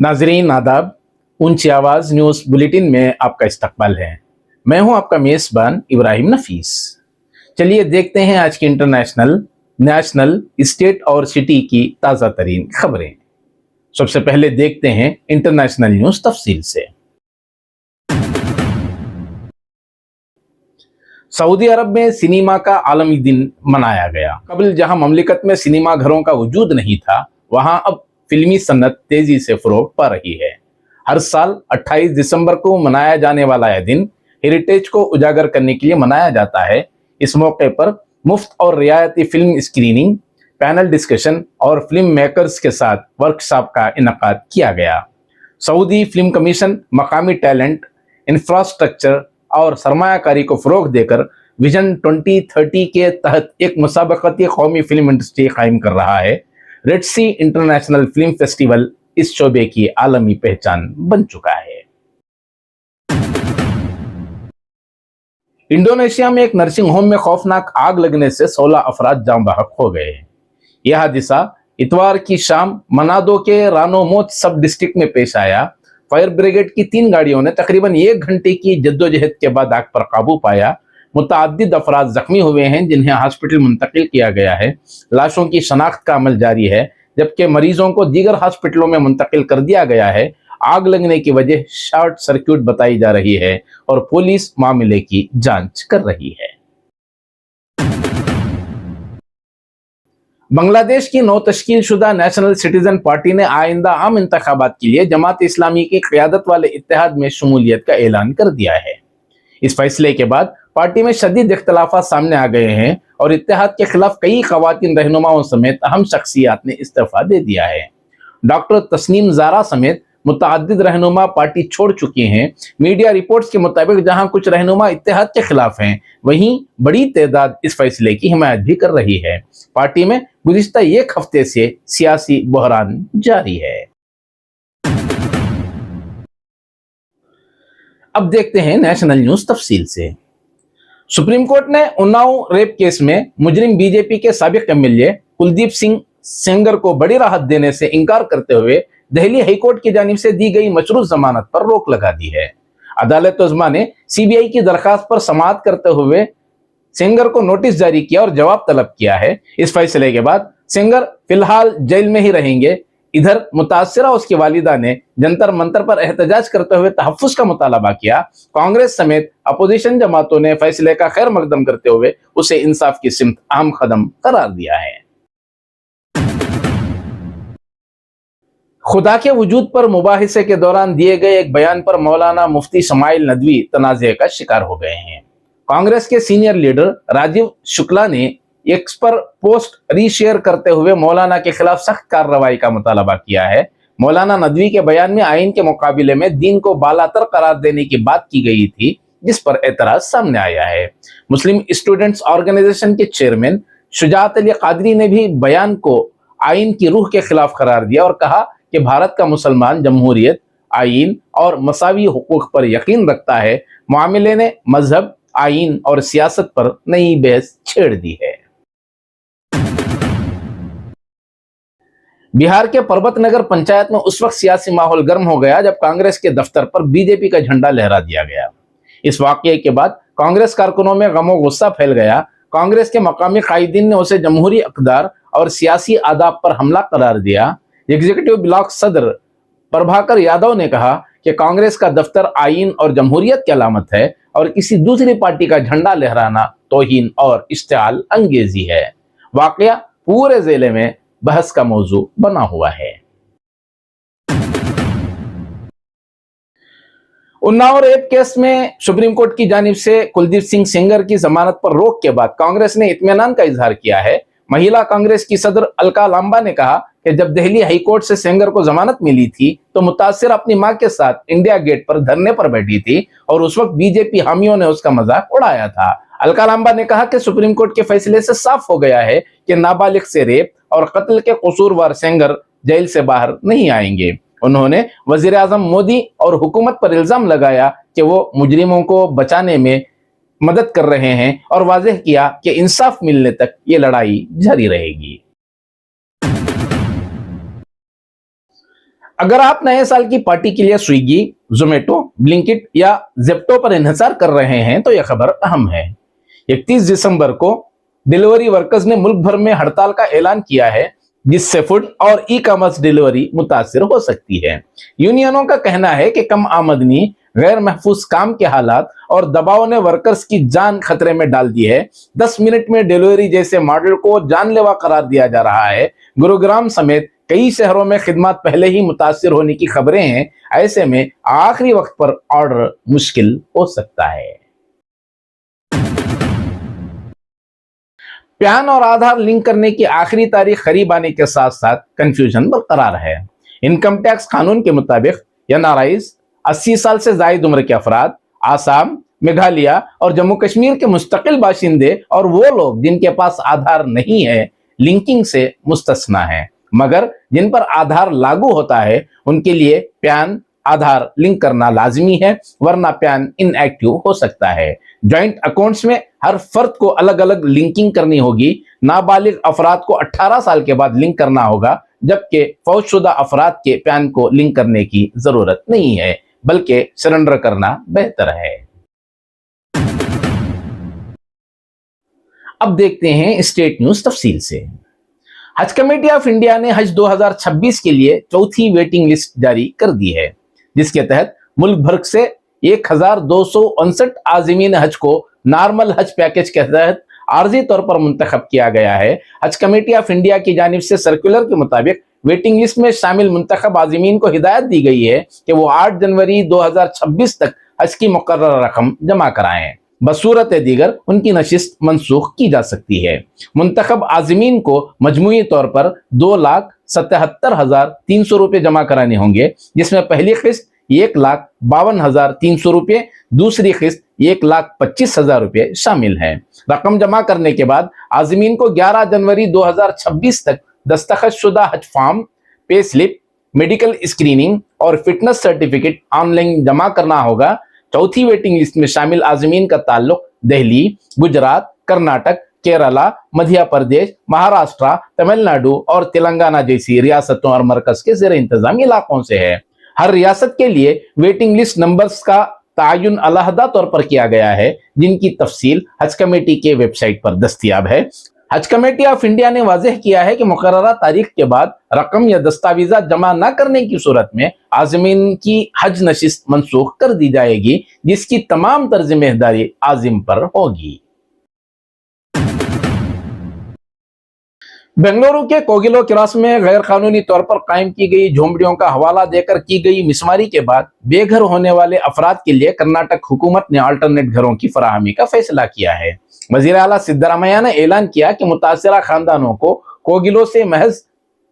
नाजरीन आदाब, ऊंची आवाज न्यूज बुलेटिन में आपका इस्तकबाल है। मैं हूं आपका मेजबान इब्राहिम नफीस। चलिए देखते हैं आज की इंटरनेशनल, नेशनल, स्टेट और सिटी की ताज़ा तरीन खबरें। सबसे पहले देखते हैं इंटरनेशनल न्यूज तफसील से। सऊदी अरब में सिनेमा का आलमी दिन मनाया गया। कबल जहां ममलिकत में सिनेमा घरों का वजूद नहीं था, वहां अब फिल्मी सन्नत तेजी से फरोग पा रही है। हर साल 28 दिसंबर को मनाया जाने वाला यह दिन हेरिटेज को उजागर करने के लिए मनाया जाता है। इस मौके पर मुफ्त और रियायती फिल्म स्क्रीनिंग, पैनल डिस्कशन और फिल्म मेकर्स के साथ वर्कशॉप का इनकाद किया गया। सऊदी फिल्म कमीशन मकामी टैलेंट, इंफ्रास्ट्रक्चर और सरमायाकारी को फरोग देकर विजन 2030 के तहत एक मुसाबकती कौमी फिल्म इंडस्ट्री कायम कर रहा है। रेड सी इंटरनेशनल फिल्म फेस्टिवल इस शोबे की आलमी पहचान बन चुका है। इंडोनेशिया में एक नर्सिंग होम में खौफनाक आग लगने से 16 अफराद जाँ बहक हो गए। यह हादसा इतवार की शाम मनादो के रानोमोत सब डिस्ट्रिक्ट में पेश आया। फायर ब्रिगेड की 3 गाड़ियों ने तकरीबन 1 घंटे की जद्दोजहद के बाद आग पर काबू पाया। मुतअद्दिद अफराद जख्मी हुए हैं, जिन्हें हॉस्पिटल मुंतकिल किया गया है। लाशों की शनाख्त का अमल जारी है, जबकि मरीजों को दीगर हॉस्पिटलों में मुंतकिल कर दिया गया है। आग लगने की वजह शॉर्ट सर्किट बताई जा रही है और पुलिस मामले की जांच कर रही है। बांग्लादेश की नौ तश्कील शुदा नेशनल सिटीजन पार्टी ने आइंदा आम इंतखाबात के लिए जमात इस्लामी की क़यादत वाले इत्तेहाद में शमूलियत का ऐलान कर दिया है। इस फैसले के बाद पार्टी में शदीद इख्तलाफात सामने आ गए हैं और इत्तेहाद के खिलाफ कई खवातीन रहनुमाओं समेत अहम शख्सियात ने इस्तीफा दे दिया है। डॉक्टर तस्नीम ज़ारा समेत मुतअद्दिद रहनुमा पार्टी छोड़ चुके हैं। मीडिया रिपोर्ट्स के मुताबिक जहां कुछ रहनुमा इत्तेहाद के खिलाफ हैं, वहीं बड़ी तादाद इस फैसले की हिमायत भी कर रही है। पार्टी में गुज़िश्ता 1 हफ्ते से सियासी बहरान जारी है। अब देखते हैं नेशनल न्यूज तफसील से। सुप्रीम कोर्ट ने उन्नाव रेप केस में मुजरिम बीजेपी के साबिक एमएलए कुलदीप सिंह सेंगर को बड़ी राहत देने से इनकार करते हुए दिल्ली हाईकोर्ट की जानिब से दी गई मशरूत जमानत पर रोक लगा दी है। अदालत उज़्मा ने सीबीआई की दरखास्त पर समाअत करते हुए सेंगर को नोटिस जारी किया और जवाब तलब किया है। इस फैसले के बाद सेंगर फिलहाल जेल में ही रहेंगे। इधर मुतासिरा उसकी वालिदा ने जंतर मंतर पर एहतजाज करते हुए तहफ्फुज़ का मुतालबा किया। कांग्रेस समेत अपोजिशन जमातों ने फैसले का खैर मकदम करते हुए उसे इंसाफ की सिमत अहम कदम करार दिया है। खुदा के वजूद पर मुबाहिसे के दौरान दिए गए एक बयान पर मौलाना मुफ्ती शमाइल नदवी तनाज़े का शिकार हो गए हैं। कांग्रेस के सीनियर लीडर राजीव शुक्ला ने एक्स पर पोस्ट रीशेयर करते हुए मौलाना के खिलाफ सख्त कार्रवाई का मुतालबा किया है। मौलाना नदवी के बयान में आइन के मुकाबले में दीन को बालातर करार देने की बात की गई थी, जिस पर एतराज सामने आया है। मुस्लिम स्टूडेंट्स ऑर्गेनाइजेशन के चेयरमैन शुजात अली कादरी ने भी बयान को आइन की रूह के खिलाफ करार दिया और कहा कि भारत का मुसलमान जमहूरियत, आइन और मसावी हुकूक पर यकीन रखता है। मामले ने मजहब, आइन और सियासत पर नई बहस छेड़ दी है। बिहार के पर्वत नगर पंचायत में उस वक्त सियासी माहौल गर्म हो गया जब कांग्रेस के दफ्तर पर बीजेपी का झंडा लहरा दिया गया। इस वाकये के बाद कांग्रेस कारकुनों में गम और गुस्सा फैल गया। कांग्रेस के मकामी कायदीन ने उसे जमहूरी अक़दार और सियासी आदाब पर हमला करार दिया। एग्जीक्यूटिव ब्लॉक सदर प्रभाकर यादव ने कहा कि कांग्रेस का दफ्तर आइन और जमहूरियत की अलामत है और किसी दूसरी पार्टी का झंडा लहराना तौहीन और इश्तिआल अंगेजी है। वाकया पूरे जिले में बहस का मौजू बना हुआ है। उन्नाव रेप केस में सुप्रीम कोर्ट की जानिब से कुलदीप सिंह सेंगर की जमानत पर रोक के बाद कांग्रेस ने इत्मीनान का इजहार किया है। महिला कांग्रेस की सदर अलका लांबा ने कहा कि जब दिल्ली हाईकोर्ट से सेंगर को जमानत मिली थी तो मुतासिर अपनी मां के साथ इंडिया गेट पर धरने पर बैठी थी और उस वक्त बीजेपी हामियों ने उसका मजाक उड़ाया था। अलका लांबा ने कहा कि सुप्रीम कोर्ट के फैसले से साफ हो गया है कि नाबालिग से रेप और कत्ल के कसूरवार सेंगर जेल से बाहर नहीं आएंगे। उन्होंने वजीर आजम मोदी और हुकूमत पर इल्जाम लगाया कि वो मुजरिमों को बचाने में मदद कर रहे हैं और वाज़ेह किया कि इंसाफ मिलने तक ये लड़ाई जारी रहेगी। अगर आप नए साल की पार्टी के लिए स्विगी, जोमेटो, ब्लिंकिट या जेप्टो पर इन्हिसार कर रहे हैं तो यह खबर अहम है। 31 दिसंबर को डिलीवरी वर्कर्स ने मुल्क भर में हड़ताल का ऐलान किया है, जिससे फूड और ई कॉमर्स डिलीवरी मुतासिर हो सकती है। यूनियनों का कहना है कि कम आमदनी, गैर महफूज काम के हालात और दबाव ने वर्कर्स की जान खतरे में डाल दी है। 10 मिनट में डिलीवरी जैसे मॉडल को जानलेवा करार दिया जा रहा है। गुरुग्राम समेत कई शहरों में खिदमत पहले ही मुतासिर होने की खबरें हैं। ऐसे में आखिरी वक्त पर ऑर्डर मुश्किल हो सकता है। पैन और आधार लिंक करने की आखिरी तारीख करीब आने के साथ साथ कंफ्यूजन बरकरार है। इनकम टैक्स कानून के मुताबिक एनआरआईज, 80 साल से जायद उम्र के अफराद, आसाम, मेघालय और जम्मू कश्मीर के मुस्तकिल बाशिंदे और वो लोग जिनके पास आधार नहीं है, लिंकिंग से मुस्तस्ना है। मगर जिन पर आधार लागू होता है उनके लिए पैन आधार लिंक करना लाजमी है, वरना पैन इनएक्टिव हो सकता है। जॉइंट अकाउंट्स में हर फर्द को अलग अलग लिंकिंग करनी होगी। नाबालिग अफराद को 18 साल के बाद लिंक करना होगा, जबकि फौजशुदा अफराद के पैन को लिंक करने की जरूरत नहीं है, बल्कि सरेंडर करना बेहतर है। अब देखते हैं स्टेट न्यूज तफसील से। हज कमेटी ऑफ इंडिया ने हज 2026 के लिए चौथी वेटिंग लिस्ट जारी कर दी है, जिसके तहत मुल्क भर से 1259 आज़मीन हज को नॉर्मल हज पैकेज के तहत आर्जी तौर पर मुंतखब किया गया है। हज कमेटी ऑफ इंडिया की जानिब से सर्कुलर के मुताबिक वेटिंग लिस्ट में शामिल मुंतखब आज़मीन को हिदायत दी गई है कि वो 8 जनवरी 2026 तक हज की मुकर्रर रकम जमा कराएं। बसूरत दीगर उनकी नशिस्त मनसूख की जा सकती है। मुंतखब आज़मीन को मजमूई तौर पर 2,77,300 रुपये जमा कराने होंगे, जिसमें पहली किस्त 1,52,300 रुपये, दूसरी किस्त 1,25,000 रुपये शामिल है। रकम जमा करने के बाद आज़मीन को 11 जनवरी 2026 तक दस्तखत शुदा हज form, pay slip, medical screening और फिटनेस सर्टिफिकेट ऑनलाइन जमा करना होगा। चौथी वेटिंग लिस्ट में शामिल आज़मीन का ताल्लुक दिल्ली, गुजरात, कर्नाटक, केरला, मध्य प्रदेश, महाराष्ट्र, तमिलनाडु और तेलंगाना जैसी रियासतों और मरकज के ज़ेर इंतजाम इलाकों से है। हर रियासत के लिए वेटिंग लिस्ट नंबर्स का तायुन अलहदा तौर पर किया गया है, जिनकी तफसील हज कमेटी के वेबसाइट पर दस्तयाब है। हज कमेटी ऑफ इंडिया ने वाज़ेह किया है कि मुकर्ररा तारीख के बाद रकम या दस्तावेजात जमा न करने की सूरत में आज़मीन की हज नशिस्त मनसूख कर दी जाएगी, जिसकी तमाम तर जिम्मेदारी आज़िम पर होगी। बेंगलुरु के कोगिलो क्रास में गैर कानूनी तौर पर कायम की गई झोंपड़ियों का हवाला देकर की गई मिसमारी के बाद बेघर होने वाले अफराद के लिए कर्नाटक हुकूमत ने अल्टरनेट घरों की फराहमी का फैसला किया है। वजीर आला सिद्धरामैया ने ऐलान किया कि मुतासिरा खानदानों को कोगिलो से महज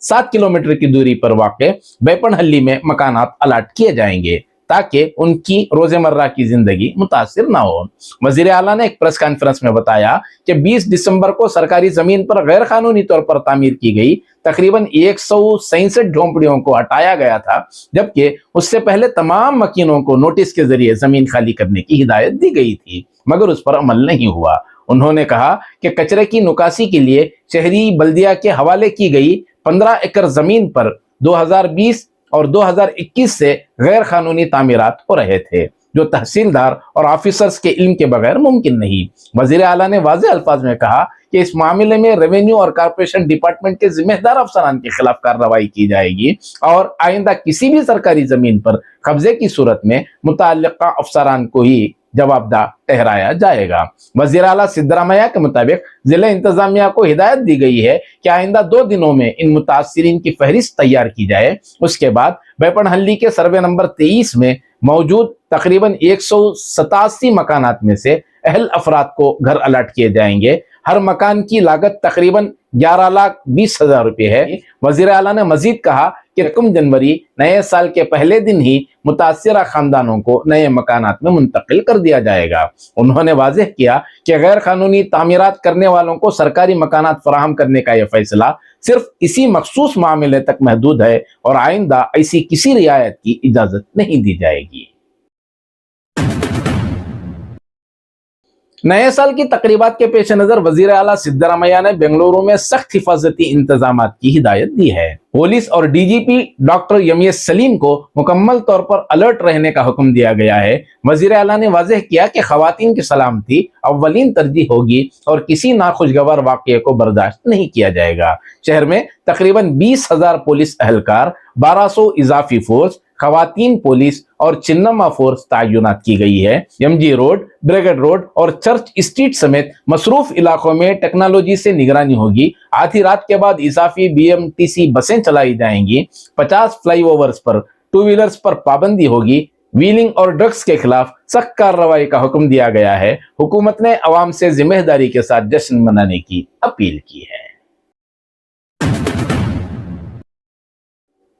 7 किलोमीटर की दूरी पर वाक़ बेपनहल्ली में मकानात अलाट किए जाएंगे, ताकि उनकी रोजमर्रा की जिंदगी मुतासिर ना हो। वजीर आला ने एक प्रेस कॉन्फ्रेंस में बताया कि 20 दिसंबर को सरकारी जमीन पर गैर कानूनी तौर पर तामीर की गई तकरीबन 167 झोंपड़ियों को हटाया गया था, जबकि उससे पहले तमाम मकीनों को नोटिस के जरिए जमीन खाली करने की हिदायत दी गई थी, मगर उस पर अमल नहीं हुआ। उन्होंने कहा कि कचरे की निकासी के लिए शहरी बल्दिया के हवाले की गई 15 एकड़ जमीन पर 2020 और 2021 से गैर कानूनी तामीरात हो रहे थे, जो तहसीलदार और ऑफिसर्स के इल्म के बगैर मुमकिन नहीं। वजीर आला ने वाज़ेह अल्फाज में कहा कि इस मामले में रेवेन्यू और कॉर्पोरेशन डिपार्टमेंट के जिम्मेदार अफसरान के खिलाफ कार्रवाई की जाएगी और आइंदा किसी भी सरकारी जमीन पर कब्जे की सूरत में मुताल्लिका अफसरान को ही जवाबदार ठहराया जाएगा। वज़ीर आला सिद्धरामैया के मुताबिक जिला इंतजामिया को हिदायत दी गई है कि आइंदा 2 दिनों में इन मुतासिरीन की फहरिस्त तैयार की जाए। उसके बाद बेपनहल्ली के सर्वे नंबर 23 में मौजूद तकरीबन 187 मकानात में से अहल अफराद को घर अलाट किए जाएंगे। हर मकान की लागत तकरीबन 11,20,000 रुपये है। वज़ीर आला ने मजीद कहा कि 1 जनवरी नए साल के पहले दिन ही मुतासिरा खानदानों को नए मकानात में मुंतकिल कर दिया जाएगा। उन्होंने वाज़ेह किया कि गैर कानूनी तामीरात करने वालों को सरकारी मकानात फराहम करने का यह फैसला सिर्फ इसी मखसूस मामले तक महदूद है और आइंदा ऐसी किसी रियायत की इजाजत नहीं दी जाएगी। नए साल की तकरीबात के पेश नजर वजीर आला सिद्धरामैया ने बेंगलुरु में सख्त हिफाजती इंतजामात की हिदायत दी है। पुलिस और डीजीपी डॉक्टर यमीस सलीम को मुकम्मल तौर पर अलर्ट रहने का हुक्म दिया गया है। वजीर आला ने वाज़ेह किया कि खवातीन की सलामती अव्वलीन तरजीह होगी और किसी नाखुशगवार वाक़ये को बर्दाश्त नहीं किया जाएगा। शहर में तकरीबन 20,000 पुलिस अहलकार, 1200 इजाफी फोर्स, खवातीन पुलिस और चिन्नम्मा फोर्स तैनात की गई है। एमजी रोड, ब्रिगेड रोड और चर्च स्ट्रीट समेत मसरूफ इलाकों में टेक्नोलॉजी से निगरानी होगी। आधी रात के बाद इजाफी बीएमटीसी बसें चलाई जाएंगी। 50 फ्लाईओवर्स पर टू व्हीलर्स पर पाबंदी होगी। व्हीलिंग और ड्रग्स के खिलाफ सख्त कार्रवाई का हुक्म दिया गया है। हुकूमत ने अवाम से जिम्मेदारी के साथ जश्न मनाने की अपील की है।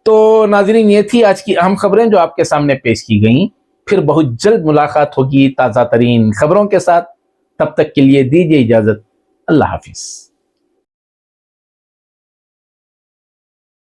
तो नाज़रीन, ये थी आज की अहम खबरें जो आपके सामने पेश की गईं। फिर बहुत जल्द मुलाकात होगी ताज़ा तरीन खबरों के साथ। तब तक के लिए दीजिए इजाज़त। अल्लाह हाफिज़।